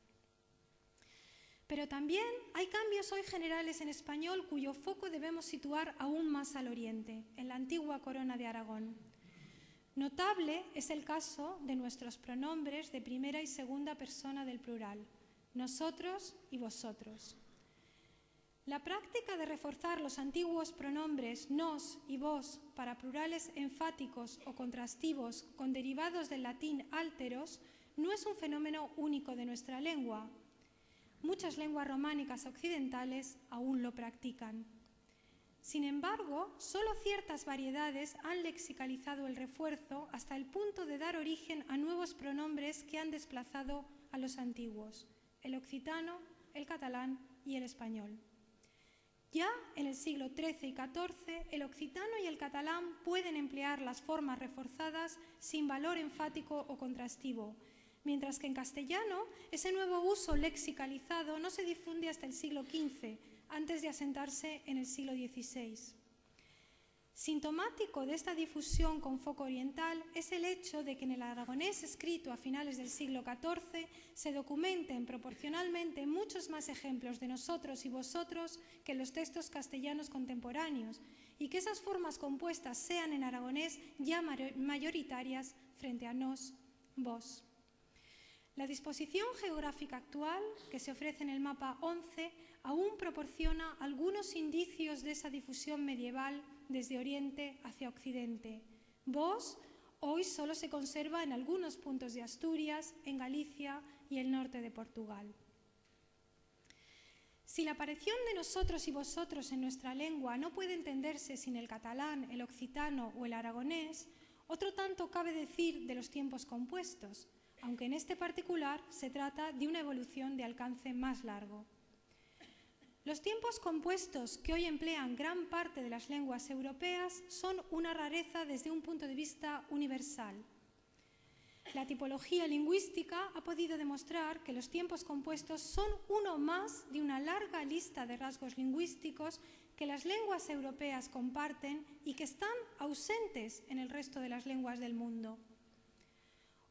Pero también hay cambios hoy generales en español cuyo foco debemos situar aún más al oriente, en la antigua corona de Aragón. Notable es el caso de nuestros pronombres de primera y segunda persona del plural, nosotros y vosotros. La práctica de reforzar los antiguos pronombres nos y vos para plurales enfáticos o contrastivos con derivados del latín alteros no es un fenómeno único de nuestra lengua. Muchas lenguas románicas occidentales aún lo practican. Sin embargo, solo ciertas variedades han lexicalizado el refuerzo hasta el punto de dar origen a nuevos pronombres que han desplazado a los antiguos, el occitano, el catalán y el español. Ya en el siglo XIII y XIV, el occitano y el catalán pueden emplear las formas reforzadas sin valor enfático o contrastivo, mientras que en castellano ese nuevo uso lexicalizado no se difunde hasta el siglo XV, antes de asentarse en el siglo XVI. Sintomático de esta difusión con foco oriental es el hecho de que en el aragonés escrito a finales del siglo XIV se documenten proporcionalmente muchos más ejemplos de nosotros y vosotros que en los textos castellanos contemporáneos y que esas formas compuestas sean en aragonés ya mayoritarias frente a nos, vos. La disposición geográfica actual que se ofrece en el mapa 11 aún proporciona algunos indicios de esa difusión medieval desde Oriente hacia Occidente. Vos hoy solo se conserva en algunos puntos de Asturias, en Galicia y el norte de Portugal. Si la aparición de nosotros y vosotros en nuestra lengua no puede entenderse sin el catalán, el occitano o el aragonés, otro tanto cabe decir de los tiempos compuestos, aunque en este particular se trata de una evolución de alcance más largo. Los tiempos compuestos que hoy emplean gran parte de las lenguas europeas son una rareza desde un punto de vista universal. La tipología lingüística ha podido demostrar que los tiempos compuestos son uno más de una larga lista de rasgos lingüísticos que las lenguas europeas comparten y que están ausentes en el resto de las lenguas del mundo.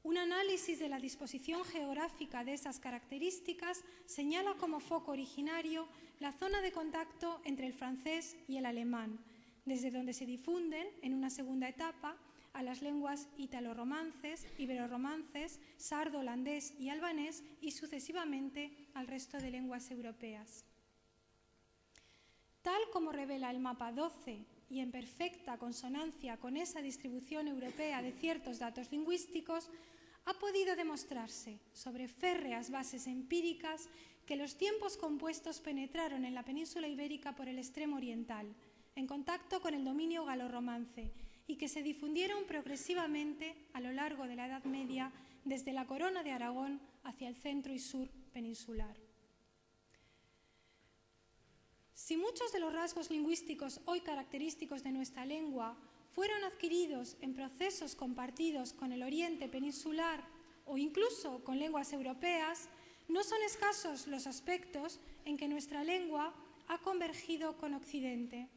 Un análisis de la disposición geográfica de esas características señala como foco originario la zona de contacto entre el francés y el alemán, desde donde se difunden, en una segunda etapa, a las lenguas ítalo-romances, ibero-romances, sardo-holandés y albanés y sucesivamente al resto de lenguas europeas. Tal como revela el mapa 12 y en perfecta consonancia con esa distribución europea de ciertos datos lingüísticos, ha podido demostrarse, sobre férreas bases empíricas, que los tiempos compuestos penetraron en la península ibérica por el extremo oriental, en contacto con el dominio galorromance, y que se difundieron progresivamente a lo largo de la Edad Media desde la Corona de Aragón hacia el centro y sur peninsular. Si muchos de los rasgos lingüísticos hoy característicos de nuestra lengua fueron adquiridos en procesos compartidos con el oriente peninsular o incluso con lenguas europeas, no son escasos los aspectos en que nuestra lengua ha convergido con Occidente.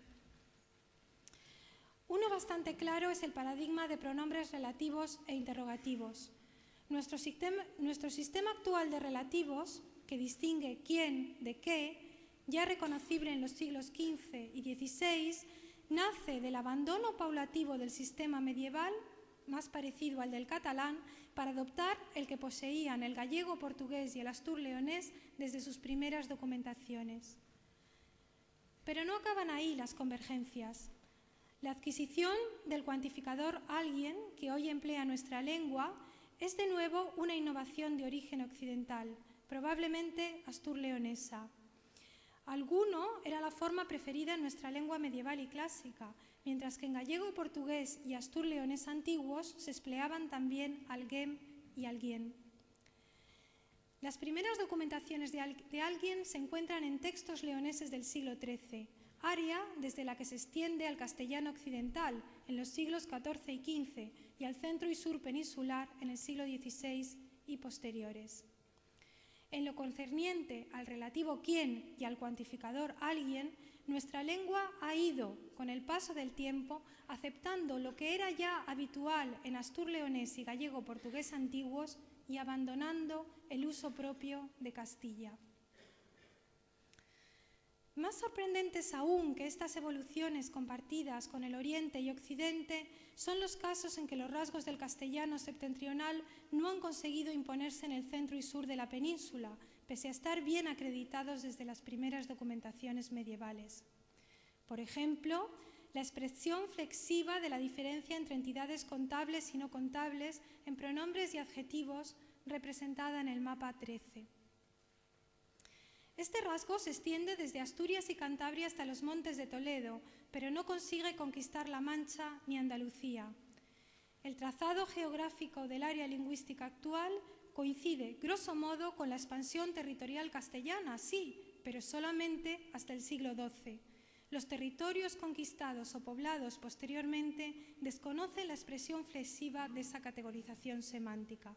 Uno bastante claro es el paradigma de pronombres relativos e interrogativos. Nuestro sistema actual de relativos, que distingue quién de qué, ya reconocible en los siglos XV y XVI, nace del abandono paulativo del sistema medieval más parecido al del catalán para adoptar el que poseían el gallego portugués y el astur-leonés desde sus primeras documentaciones. Pero no acaban ahí las convergencias. La adquisición del cuantificador alguien, que hoy emplea nuestra lengua, es de nuevo una innovación de origen occidental, probablemente astur-leonesa. Alguno era la forma preferida en nuestra lengua medieval y clásica, mientras que en gallego, portugués y astur-leonés antiguos se empleaban también alguén y alguien. Las primeras documentaciones de alguien se encuentran en textos leoneses del siglo XIII, área desde la que se extiende al castellano occidental en los siglos XIV y XV y al centro y sur peninsular en el siglo XVI y posteriores. En lo concerniente al relativo quién y al cuantificador alguien, nuestra lengua ha ido, con el paso del tiempo, aceptando lo que era ya habitual en astur-leonés y gallego-portugués antiguos y abandonando el uso propio de Castilla. Más sorprendentes aún que estas evoluciones compartidas con el Oriente y Occidente son los casos en que los rasgos del castellano septentrional no han conseguido imponerse en el centro y sur de la península, pese a estar bien acreditados desde las primeras documentaciones medievales. Por ejemplo, la expresión flexiva de la diferencia entre entidades contables y no contables en pronombres y adjetivos representada en el mapa 13. Este rasgo se extiende desde Asturias y Cantabria hasta los montes de Toledo, pero no consigue conquistar La Mancha ni Andalucía. El trazado geográfico del área lingüística actual coincide, grosso modo, con la expansión territorial castellana, sí, pero solamente hasta el siglo XII. Los territorios conquistados o poblados posteriormente desconocen la expresión flexiva de esa categorización semántica.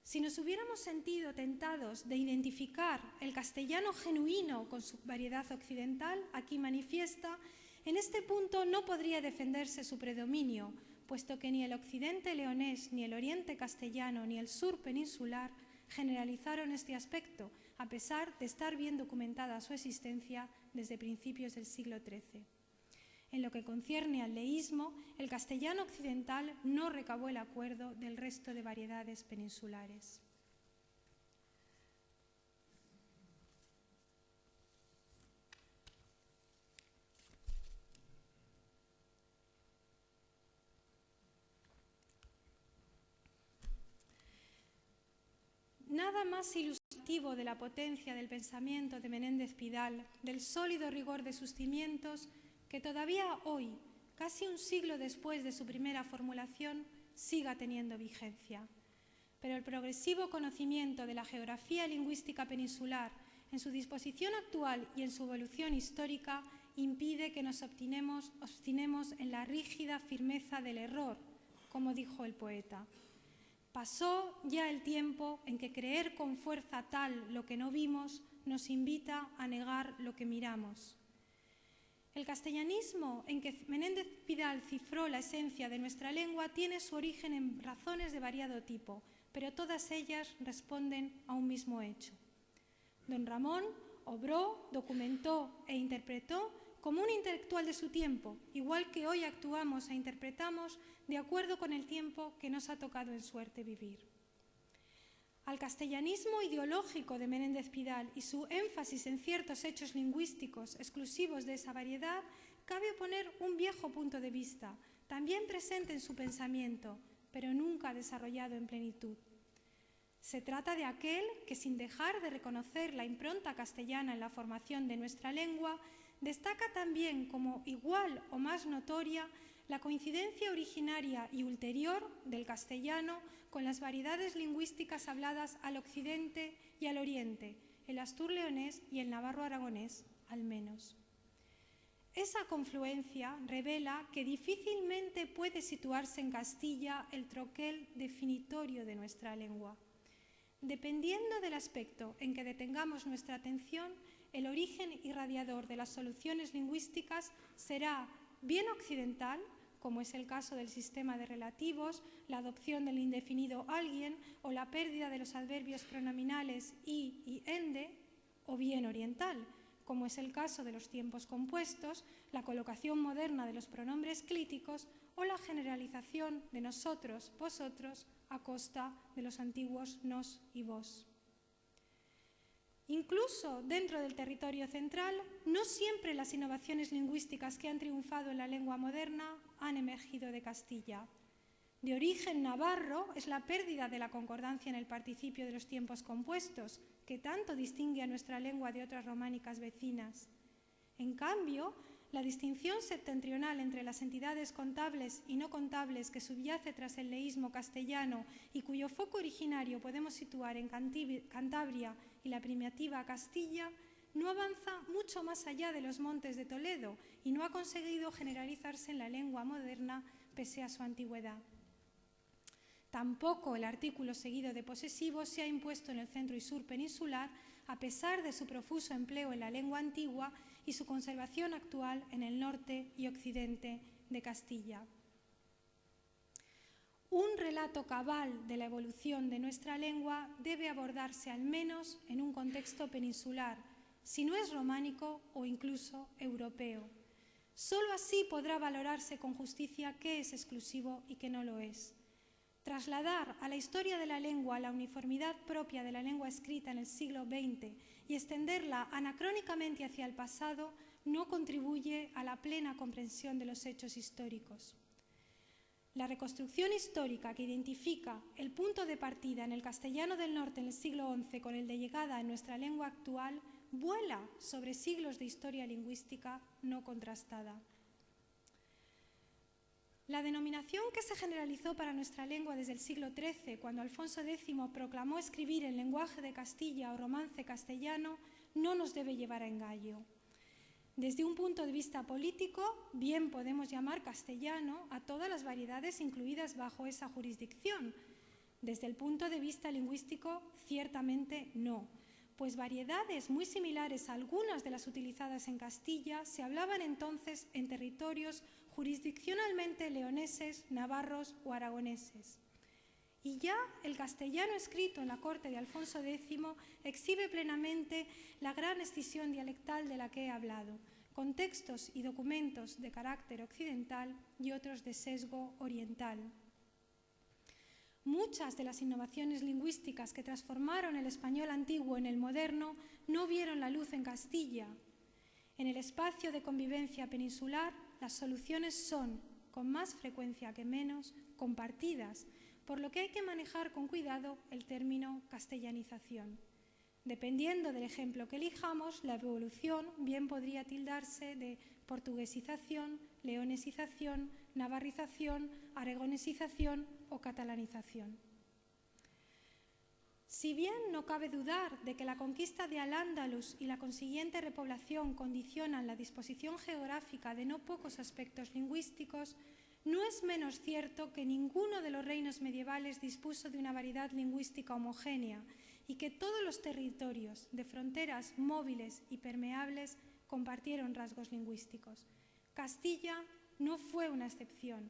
Si nos hubiéramos sentido tentados de identificar el castellano genuino con su variedad occidental, aquí manifiesta, en este punto no podría defenderse su predominio, puesto que ni el occidente leonés, ni el oriente castellano, ni el sur peninsular generalizaron este aspecto, a pesar de estar bien documentada su existencia desde principios del siglo XIII. En lo que concierne al leísmo, el castellano occidental no recabó el acuerdo del resto de variedades peninsulares. Nada más ilustrativo de la potencia del pensamiento de Menéndez Pidal, del sólido rigor de sus cimientos, que todavía hoy, casi un siglo después de su primera formulación, siga teniendo vigencia. Pero el progresivo conocimiento de la geografía lingüística peninsular en su disposición actual y en su evolución histórica impide que nos obstinemos en la rígida firmeza del error, como dijo el poeta. Pasó ya el tiempo en que creer con fuerza tal lo que no vimos nos invita a negar lo que miramos. El castellanismo en que Menéndez Pidal cifró la esencia de nuestra lengua tiene su origen en razones de variado tipo, pero todas ellas responden a un mismo hecho. Don Ramón obró, documentó e interpretó como un intelectual de su tiempo, igual que hoy actuamos e interpretamos de acuerdo con el tiempo que nos ha tocado en suerte vivir. Al castellanismo ideológico de Menéndez Pidal y su énfasis en ciertos hechos lingüísticos exclusivos de esa variedad, cabe oponer un viejo punto de vista, también presente en su pensamiento, pero nunca desarrollado en plenitud. Se trata de aquel que, sin dejar de reconocer la impronta castellana en la formación de nuestra lengua, destaca también como igual o más notoria la coincidencia originaria y ulterior del castellano con las variedades lingüísticas habladas al occidente y al oriente, el astur-leonés y el navarro-aragonés, al menos. Esa confluencia revela que difícilmente puede situarse en Castilla el troquel definitorio de nuestra lengua. Dependiendo del aspecto en que detengamos nuestra atención, el origen irradiador de las soluciones lingüísticas será bien occidental, como es el caso del sistema de relativos, la adopción del indefinido alguien o la pérdida de los adverbios pronominales y ende, o bien oriental, como es el caso de los tiempos compuestos, la colocación moderna de los pronombres clíticos o la generalización de nosotros, vosotros, a costa de los antiguos nos y vos. Incluso dentro del territorio central, no siempre las innovaciones lingüísticas que han triunfado en la lengua moderna han emergido de Castilla. De origen navarro es la pérdida de la concordancia en el participio de los tiempos compuestos, que tanto distingue a nuestra lengua de otras románicas vecinas. En cambio, la distinción septentrional entre las entidades contables y no contables que subyace tras el leísmo castellano y cuyo foco originario podemos situar en Cantabria y la primitiva Castilla, no avanza mucho más allá de los montes de Toledo y no ha conseguido generalizarse en la lengua moderna pese a su antigüedad. Tampoco el artículo seguido de posesivo se ha impuesto en el centro y sur peninsular, a pesar de su profuso empleo en la lengua antigua y su conservación actual en el norte y occidente de Castilla. Un relato cabal de la evolución de nuestra lengua debe abordarse al menos en un contexto peninsular, si no es románico o incluso europeo. Solo así podrá valorarse con justicia qué es exclusivo y qué no lo es. Trasladar a la historia de la lengua la uniformidad propia de la lengua escrita en el siglo XX y extenderla anacrónicamente hacia el pasado no contribuye a la plena comprensión de los hechos históricos. La reconstrucción histórica que identifica el punto de partida en el castellano del norte en el siglo XI con el de llegada en nuestra lengua actual vuela sobre siglos de historia lingüística no contrastada. La denominación que se generalizó para nuestra lengua desde el siglo XIII, cuando Alfonso X proclamó escribir en lenguaje de Castilla o romance castellano, no nos debe llevar a engaño. Desde un punto de vista político, bien podemos llamar castellano a todas las variedades incluidas bajo esa jurisdicción. Desde el punto de vista lingüístico, ciertamente no, pues variedades muy similares a algunas de las utilizadas en Castilla se hablaban entonces en territorios jurisdiccionalmente leoneses, navarros o aragoneses. Y ya el castellano escrito en la corte de Alfonso X exhibe plenamente la gran escisión dialectal de la que he hablado, con textos y documentos de carácter occidental y otros de sesgo oriental. Muchas de las innovaciones lingüísticas que transformaron el español antiguo en el moderno no vieron la luz en Castilla. En el espacio de convivencia peninsular, las soluciones son, con más frecuencia que menos, compartidas, por lo que hay que manejar con cuidado el término castellanización. Dependiendo del ejemplo que elijamos, la evolución bien podría tildarse de portuguesización, leonesización, navarrización, aragonesización o catalanización. Si bien no cabe dudar de que la conquista de Al-Ándalus y la consiguiente repoblación condicionan la disposición geográfica de no pocos aspectos lingüísticos, no es menos cierto que ninguno de los reinos medievales dispuso de una variedad lingüística homogénea y que todos los territorios de fronteras móviles y permeables compartieron rasgos lingüísticos. Castilla no fue una excepción.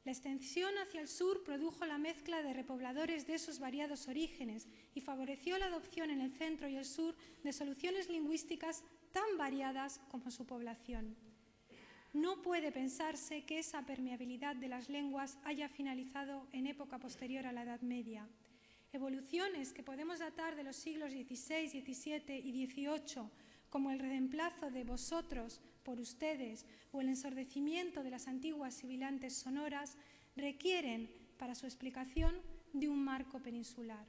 La extensión hacia el sur produjo la mezcla de repobladores de esos variados orígenes y favoreció la adopción en el centro y el sur de soluciones lingüísticas tan variadas como su población. No puede pensarse que esa permeabilidad de las lenguas haya finalizado en época posterior a la Edad Media. Evoluciones que podemos datar de los siglos XVI, XVII y XVIII, como el reemplazo de vosotros por ustedes o el ensordecimiento de las antiguas sibilantes sonoras, requieren, para su explicación, de un marco peninsular.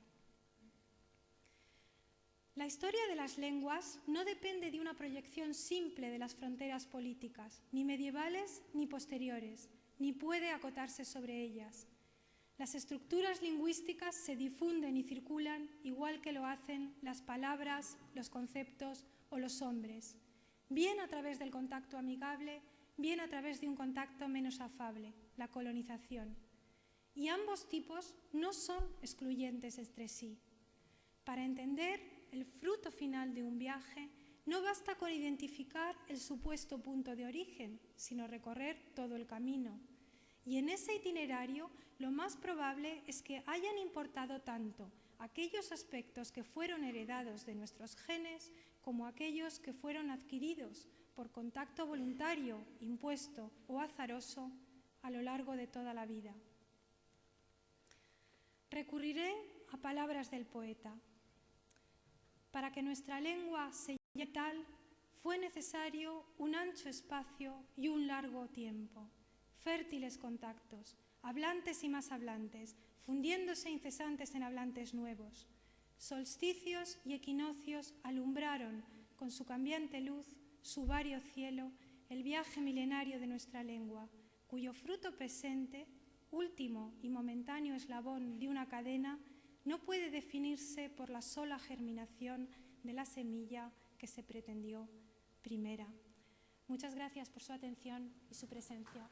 La historia de las lenguas no depende de una proyección simple de las fronteras políticas, ni medievales ni posteriores, ni puede acotarse sobre ellas. Las estructuras lingüísticas se difunden y circulan igual que lo hacen las palabras, los conceptos o los hombres, bien a través del contacto amigable, bien a través de un contacto menos afable, la colonización. Y ambos tipos no son excluyentes entre sí. Para entender el fruto final de un viaje, no basta con identificar el supuesto punto de origen, sino recorrer todo el camino. Y en ese itinerario, lo más probable es que hayan importado tanto aquellos aspectos que fueron heredados de nuestros genes como aquellos que fueron adquiridos por contacto voluntario, impuesto o azaroso a lo largo de toda la vida. Recurriré a palabras del poeta. Para que nuestra lengua se llame tal, fue necesario un ancho espacio y un largo tiempo, fértiles contactos, hablantes y más hablantes, fundiéndose incesantes en hablantes nuevos. Solsticios y equinoccios alumbraron con su cambiante luz, su vario cielo, el viaje milenario de nuestra lengua, cuyo fruto presente, último y momentáneo eslabón de una cadena, no puede definirse por la sola germinación de la semilla que se pretendió primera. Muchas gracias por su atención y su presencia.